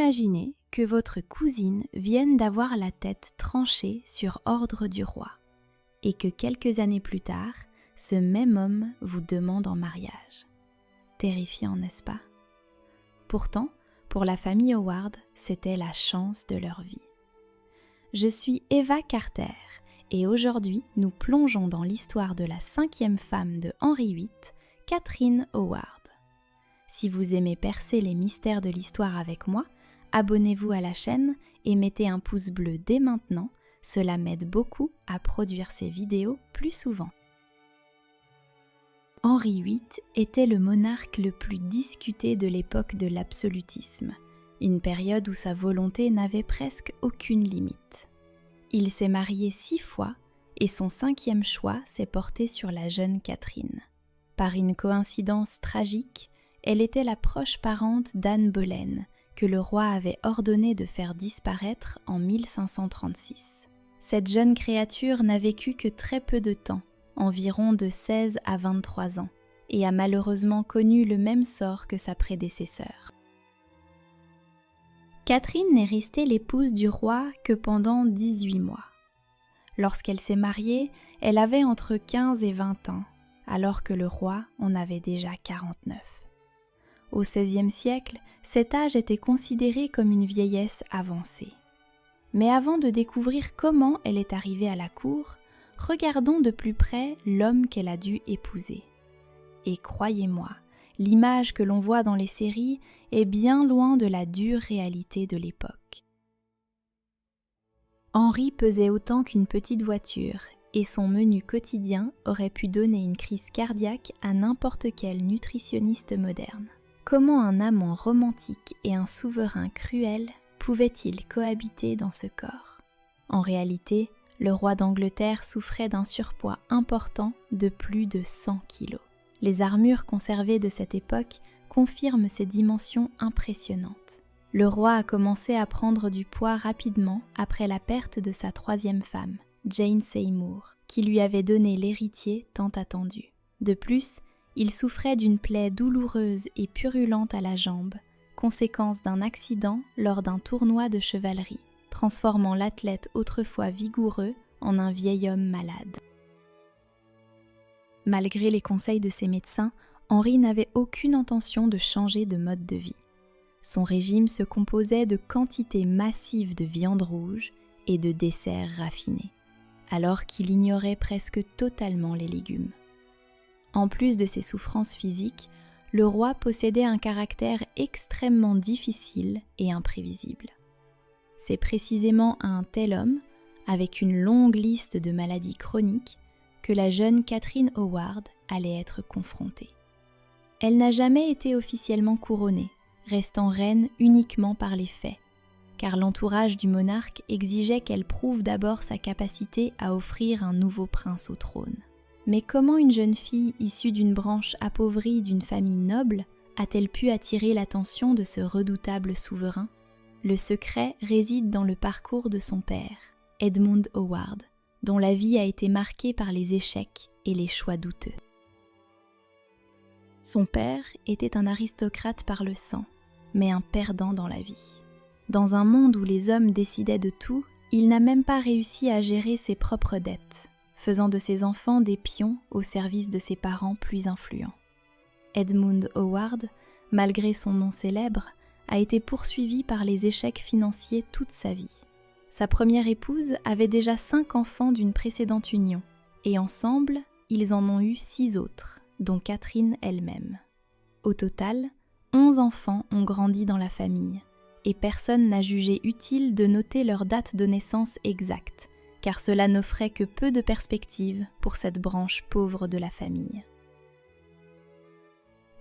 Imaginez que votre cousine vienne d'avoir la tête tranchée sur ordre du roi et que quelques années plus tard, ce même homme vous demande en mariage. Terrifiant, n'est-ce pas? Pourtant, pour la famille Howard, c'était la chance de leur vie. Je suis Eva Carter et aujourd'hui, nous plongeons dans l'histoire de la 5e femme de Henri VIII, Catherine Howard. Si vous aimez percer les mystères de l'histoire avec moi, abonnez-vous à la chaîne et mettez un pouce bleu dès maintenant, cela m'aide beaucoup à produire ces vidéos plus souvent. Henri VIII était le monarque le plus discuté de l'époque de l'absolutisme, une période où sa volonté n'avait presque aucune limite. Il s'est marié 6 fois et son 5e choix s'est porté sur la jeune Catherine. Par une coïncidence tragique, elle était la proche parente d'Anne Boleyn, que le roi avait ordonné de faire disparaître en 1536. Cette jeune créature n'a vécu que très peu de temps, environ de 16 à 23 ans, et a malheureusement connu le même sort que sa prédécesseur. Catherine n'est restée l'épouse du roi que pendant 18 mois. Lorsqu'elle s'est mariée, elle avait entre 15 et 20 ans, alors que le roi en avait déjà 49. Au XVIe siècle, cet âge était considéré comme une vieillesse avancée. Mais avant de découvrir comment elle est arrivée à la cour, regardons de plus près l'homme qu'elle a dû épouser. Et croyez-moi, l'image que l'on voit dans les séries est bien loin de la dure réalité de l'époque. Henri pesait autant qu'une petite voiture et son menu quotidien aurait pu donner une crise cardiaque à n'importe quel nutritionniste moderne. Comment un amant romantique et un souverain cruel pouvaient-ils cohabiter dans ce corps? En réalité, le roi d'Angleterre souffrait d'un surpoids important de plus de 100 kilos. Les armures conservées de cette époque confirment ces dimensions impressionnantes. Le roi a commencé à prendre du poids rapidement après la perte de sa 3e femme, Jane Seymour, qui lui avait donné l'héritier tant attendu. De plus, il souffrait d'une plaie douloureuse et purulente à la jambe, conséquence d'un accident lors d'un tournoi de chevalerie, transformant l'athlète autrefois vigoureux en un vieil homme malade. Malgré les conseils de ses médecins, Henri n'avait aucune intention de changer de mode de vie. Son régime se composait de quantités massives de viande rouge et de desserts raffinés, alors qu'il ignorait presque totalement les légumes. En plus de ses souffrances physiques, le roi possédait un caractère extrêmement difficile et imprévisible. C'est précisément à un tel homme, avec une longue liste de maladies chroniques, que la jeune Catherine Howard allait être confrontée. Elle n'a jamais été officiellement couronnée, restant reine uniquement par les faits, car l'entourage du monarque exigeait qu'elle prouve d'abord sa capacité à offrir un nouveau prince au trône. Mais comment une jeune fille issue d'une branche appauvrie d'une famille noble a-t-elle pu attirer l'attention de ce redoutable souverain? Le secret réside dans le parcours de son père, Edmund Howard, dont la vie a été marquée par les échecs et les choix douteux. Son père était un aristocrate par le sang, mais un perdant dans la vie. Dans un monde où les hommes décidaient de tout, il n'a même pas réussi à gérer ses propres dettes, faisant de ses enfants des pions au service de ses parents plus influents. Edmund Howard, malgré son nom célèbre, a été poursuivi par les échecs financiers toute sa vie. Sa première épouse avait déjà 5 enfants d'une précédente union, et ensemble, ils en ont eu 6 autres, dont Catherine elle-même. Au total, 11 enfants ont grandi dans la famille, et personne n'a jugé utile de noter leur date de naissance exacte, car cela n'offrait que peu de perspectives pour cette branche pauvre de la famille.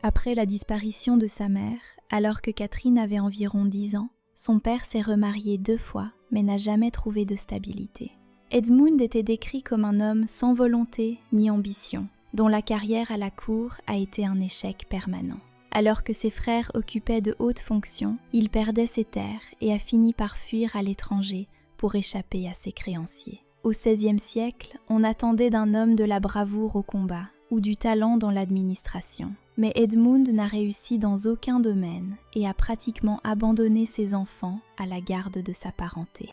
Après la disparition de sa mère, alors que Catherine avait environ 10 ans, son père s'est remarié 2 fois, mais n'a jamais trouvé de stabilité. Edmund était décrit comme un homme sans volonté ni ambition, dont la carrière à la cour a été un échec permanent. Alors que ses frères occupaient de hautes fonctions, il perdait ses terres et a fini par fuir à l'étranger pour échapper à ses créanciers. Au XVIe siècle, on attendait d'un homme de la bravoure au combat ou du talent dans l'administration. Mais Edmund n'a réussi dans aucun domaine et a pratiquement abandonné ses enfants à la garde de sa parenté.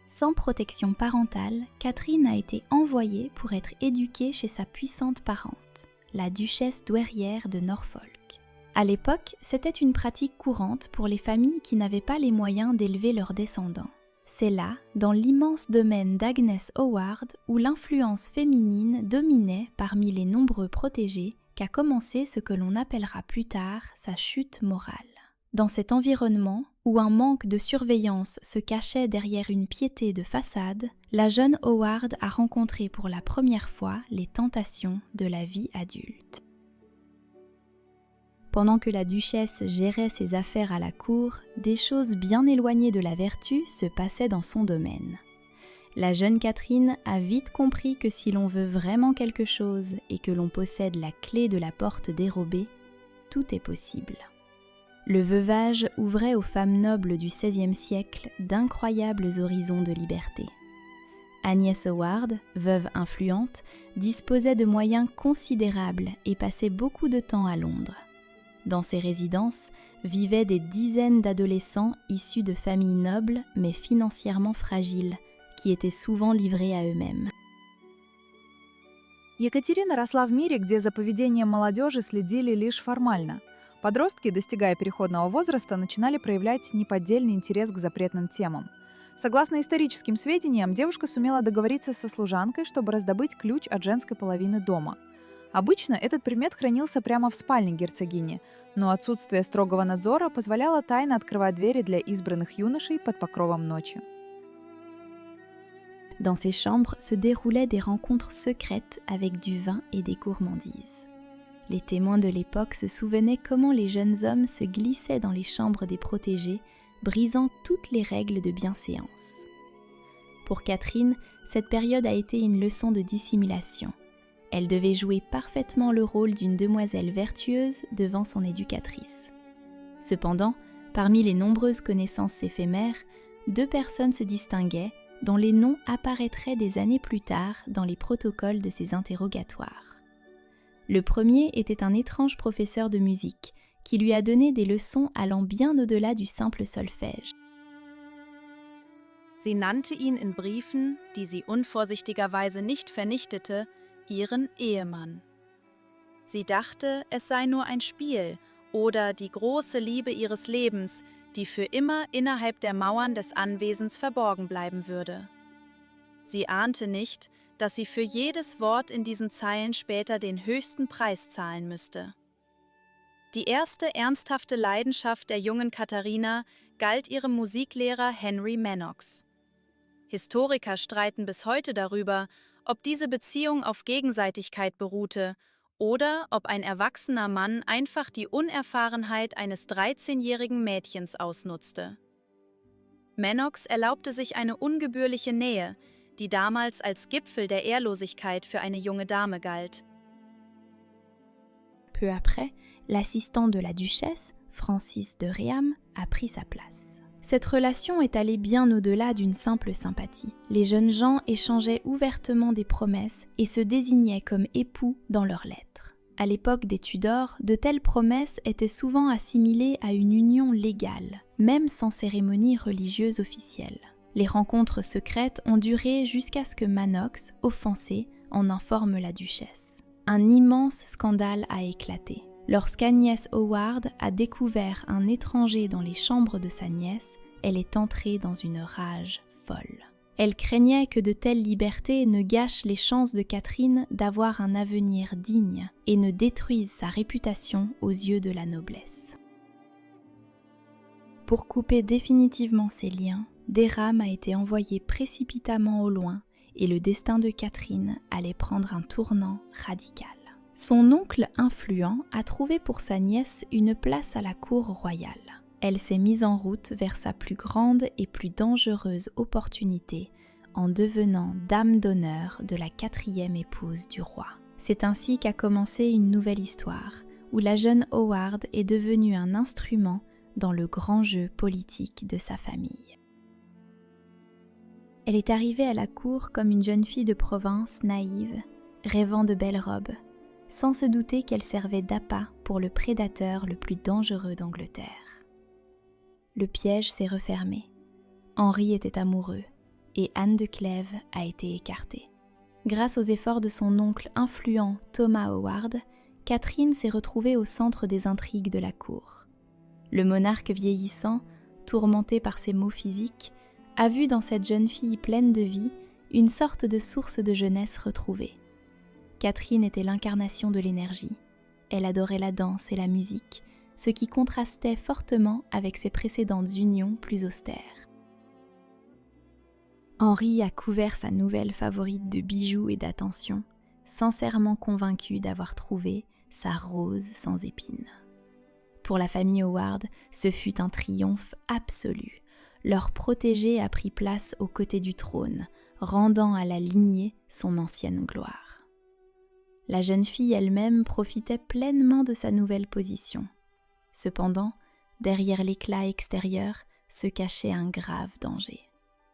Sans protection parentale, Catherine a été envoyée pour être éduquée chez sa puissante parente, la duchesse douairière de Norfolk. À l'époque, c'était une pratique courante pour les familles qui n'avaient pas les moyens d'élever leurs descendants. C'est là, dans l'immense domaine d'Agnes Howard, où l'influence féminine dominait parmi les nombreux protégés, qu'a commencé ce que l'on appellera plus tard sa chute morale. Dans cet environnement, où un manque de surveillance se cachait derrière une piété de façade, la jeune Howard a rencontré pour la première fois les tentations de la vie adulte. Pendant que la duchesse gérait ses affaires à la cour, des choses bien éloignées de la vertu se passaient dans son domaine. La jeune Catherine a vite compris que si l'on veut vraiment quelque chose et que l'on possède la clé de la porte dérobée, tout est possible. Le veuvage ouvrait aux femmes nobles du XVIe siècle d'incroyables horizons de liberté. Agnès Howard, veuve influente, disposait de moyens considérables et passait beaucoup de temps à Londres. Dans ces résidences vivaient des dizaines d'adolescents issus de familles nobles mais financièrement fragiles, qui étaient souvent livrés à eux-mêmes. Екатерина росла в мире, где за поведением молодежи следили лишь формально. Подростки, достигая переходного возраста, начинали проявлять неподдельный интерес к запретным темам. Согласно историческим сведениям, девушка сумела договориться со служанкой, чтобы раздобыть ключ от женской половины дома. Обычно этот предмет хранился прямо в спальне герцогини, но отсутствие строгого надзора позволяло тайно открывать двери для избранных юношей под покровом ночи. Dans ces chambres se déroulaient des rencontres secrètes avec du vin et des gourmandises. Les témoins de l'époque se souvenaient comment les jeunes hommes se glissaient dans les chambres des protégés, brisant toutes les règles de bienséance. Pour Catherine, cette période a été une leçon de dissimulation. Elle devait jouer parfaitement le rôle d'une demoiselle vertueuse devant son éducatrice. Cependant, parmi les nombreuses connaissances éphémères, 2 personnes se distinguaient, dont les noms apparaîtraient des années plus tard dans les protocoles de ses interrogatoires. Le premier était un étrange professeur de musique qui lui a donné des leçons allant bien au-delà du simple solfège. Sie nannte ihn in Briefen, die sie unvorsichtigerweise nicht vernichtete, ihren Ehemann. Sie dachte, es sei nur ein Spiel oder die große Liebe ihres Lebens, die für immer innerhalb der Mauern des Anwesens verborgen bleiben würde. Sie ahnte nicht, dass sie für jedes Wort in diesen Zeilen später den höchsten Preis zahlen müsste. Die erste ernsthafte Leidenschaft der jungen Katharina galt ihrem Musiklehrer Henry Manox. Historiker streiten bis heute darüber, ob diese Beziehung auf Gegenseitigkeit beruhte oder ob ein erwachsener Mann einfach die Unerfahrenheit eines 13-jährigen Mädchens ausnutzte. Manox erlaubte sich eine ungebührliche Nähe, die damals als Gipfel der Ehrlosigkeit für eine junge Dame galt. Peu après, l'assistant de la duchesse, Francis de Réam, a pris sa place. Cette relation est allée bien au-delà d'une simple sympathie. Les jeunes gens échangeaient ouvertement des promesses et se désignaient comme époux dans leurs lettres. À l'époque des Tudors, de telles promesses étaient souvent assimilées à une union légale, même sans cérémonie religieuse officielle. Les rencontres secrètes ont duré jusqu'à ce que Manox, offensé, en informe la duchesse. Un immense scandale a éclaté. Lorsqu'Agnès Howard a découvert un étranger dans les chambres de sa nièce, elle est entrée dans une rage folle. Elle craignait que de telles libertés ne gâchent les chances de Catherine d'avoir un avenir digne et ne détruisent sa réputation aux yeux de la noblesse. Pour couper définitivement ces liens, Déram a été envoyé précipitamment au loin et le destin de Catherine allait prendre un tournant radical. Son oncle influent a trouvé pour sa nièce une place à la cour royale. Elle s'est mise en route vers sa plus grande et plus dangereuse opportunité en devenant dame d'honneur de la 4e épouse du roi. C'est ainsi qu'a commencé une nouvelle histoire, où la jeune Howard est devenue un instrument dans le grand jeu politique de sa famille. Elle est arrivée à la cour comme une jeune fille de province naïve, rêvant de belles robes, sans se douter qu'elle servait d'appât pour le prédateur le plus dangereux d'Angleterre. Le piège s'est refermé. Henri était amoureux et Anne de Clèves a été écartée. Grâce aux efforts de son oncle influent Thomas Howard, Catherine s'est retrouvée au centre des intrigues de la cour. Le monarque vieillissant, tourmenté par ses maux physiques, a vu dans cette jeune fille pleine de vie une sorte de source de jeunesse retrouvée. Catherine était l'incarnation de l'énergie. Elle adorait la danse et la musique, ce qui contrastait fortement avec ses précédentes unions plus austères. Henri a couvert sa nouvelle favorite de bijoux et d'attention, sincèrement convaincu d'avoir trouvé sa rose sans épines. Pour la famille Howard, ce fut un triomphe absolu. Leur protégé a pris place aux côtés du trône, rendant à la lignée son ancienne gloire. La jeune fille elle-même profitait pleinement de sa nouvelle position. Cependant, derrière l'éclat extérieur se cachait un grave danger.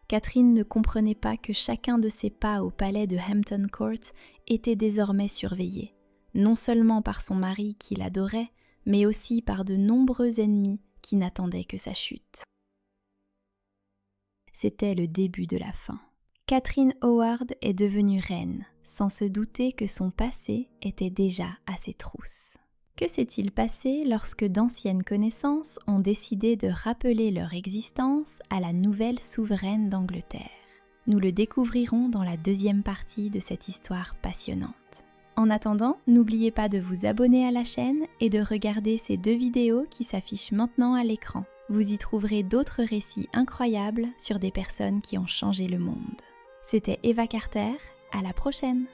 Catherine ne comprenait pas que chacun de ses pas au palais de Hampton Court était désormais surveillé, non seulement par son mari qui l'adorait, mais aussi par de nombreux ennemis qui n'attendaient que sa chute. C'était le début de la fin. Catherine Howard est devenue reine, sans se douter que son passé était déjà à ses trousses. Que s'est-il passé lorsque d'anciennes connaissances ont décidé de rappeler leur existence à la nouvelle souveraine d'Angleterre? Nous le découvrirons dans la deuxième partie de cette histoire passionnante. En attendant, n'oubliez pas de vous abonner à la chaîne et de regarder ces 2 vidéos qui s'affichent maintenant à l'écran. Vous y trouverez d'autres récits incroyables sur des personnes qui ont changé le monde. C'était Eva Carter, à la prochaine!